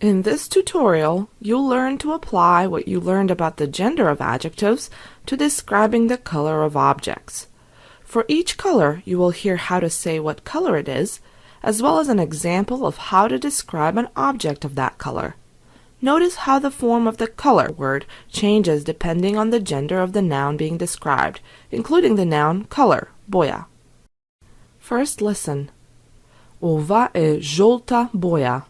In this tutorial, you'll learn to apply what you learned about the gender of adjectives to describing the color of objects. For each color, you will hear how to say what color it is, as well as an example of how to describe an object of that color. Notice how the form of the color word changes depending on the gender of the noun being described, including the noun color, boja. First, listen. Ova je żółta boja.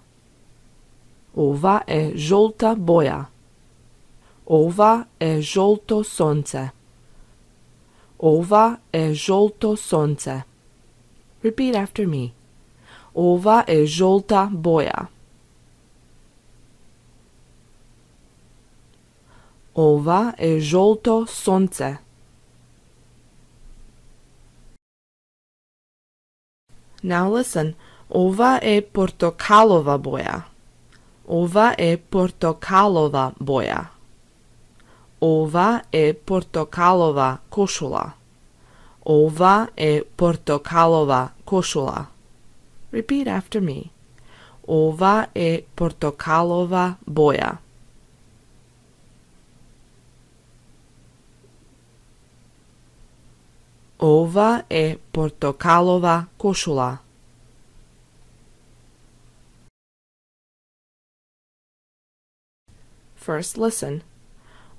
Ova je żółta boja. Ova je żółto sonce. Ova je żółto sonce. Repeat after me. Ova je żółta boja. Ova je żółto sonce. Now listen. Ova je portokalova boja. Ova je portokalova boja. Ova je portokalova košula. Ova je portokalova košula. Repeat after me. Ova je portokalova boja. Ova je portokalova košula. First, listen.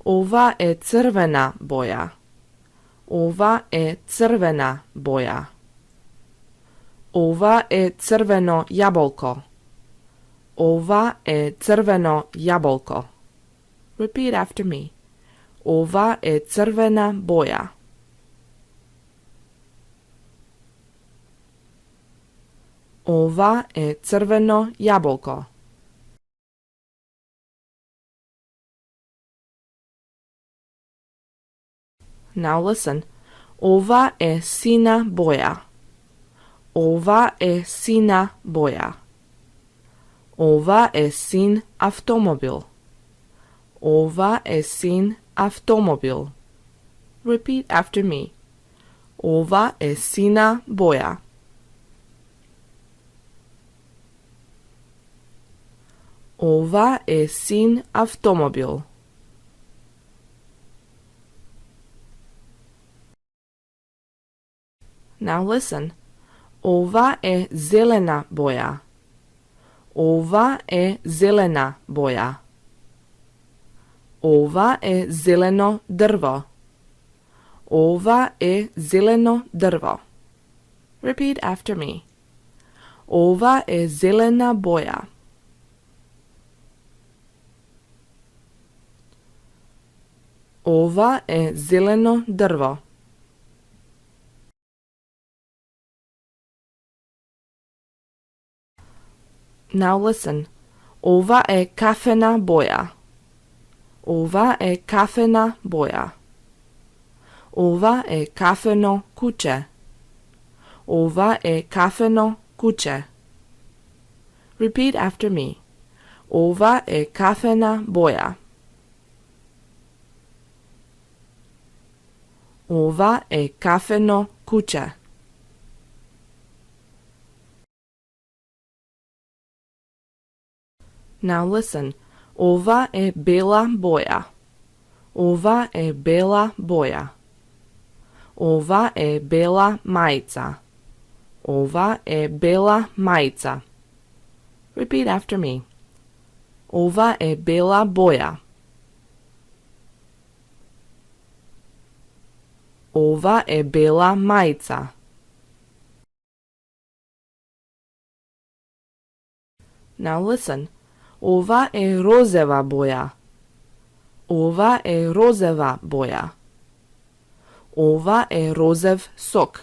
Ova je crvena boja. Ova je crvena boja. Ova je crveno jabolko. Ova je crveno jabolko. Repeat after me. Ova je crvena boja. Ova je crveno jabolko. Now listen. Ova je sina boja. Ova je sina boja. Ova je sin avtomobil. Ova je sin avtomobil. Repeat after me. Ova je sina boja. Ova je sin avtomobil. Now listen. Ova je zelena boja. Ova je zelena boja. Ova je zeleno drvo. Ova je zeleno drvo. Repeat after me. Ova je zelena boja. Ova je zeleno drvo. Now listen. Ova je kafena boja. Ova je kafena boja. Ova je kafeno kuće. Ova je kafeno kuće. Repeat after me. Ova je kafena boja. Ova je kafeno kuće. Now listen. Ova je bela boja. Ova je bela boja. Ova je bela majica. Ova je bela majica. Repeat after me. Ova je bela boja. Ova je bela majica. Now listen. Ova je rozeva boja. Ova je rozeva boja. Ova je rozev sok.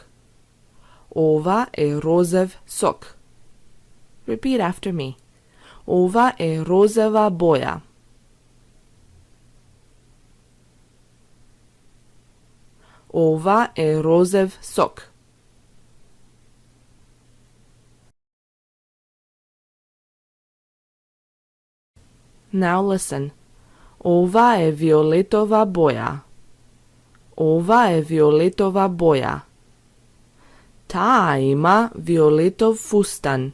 Ova je rozev sok. Repeat after me. Ova je rozeva boja. Ova je rozev sok. Now listen. Ova je violetova boja. Ova je violetova boja. Ta ima violetov fustan.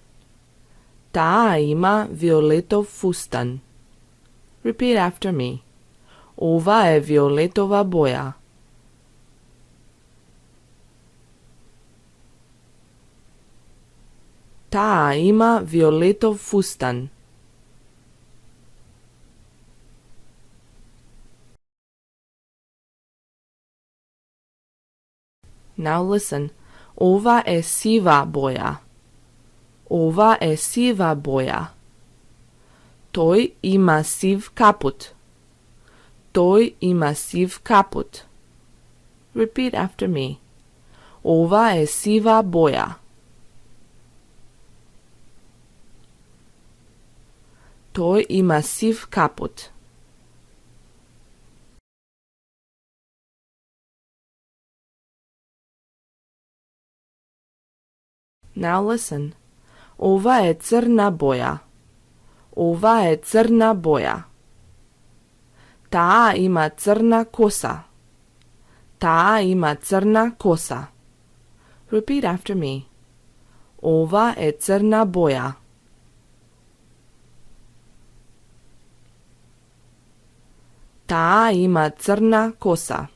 Ta ima violetov fustan. Repeat after me. Ova je violetova boja. Ta ima violetov fustan. Now listen. Ova je siva boja. Ova je siva boja. Toj ima siv kaput. Toj ima siv kaput. Repeat after me. Ova je siva boja. Toj ima siv kaput. Now listen. Ova je crna boja. Ova je crna boja. Ta ima crna kosa. Ta ima crna kosa. Repeat after me. Ova je crna boja. Ta ima crna kosa.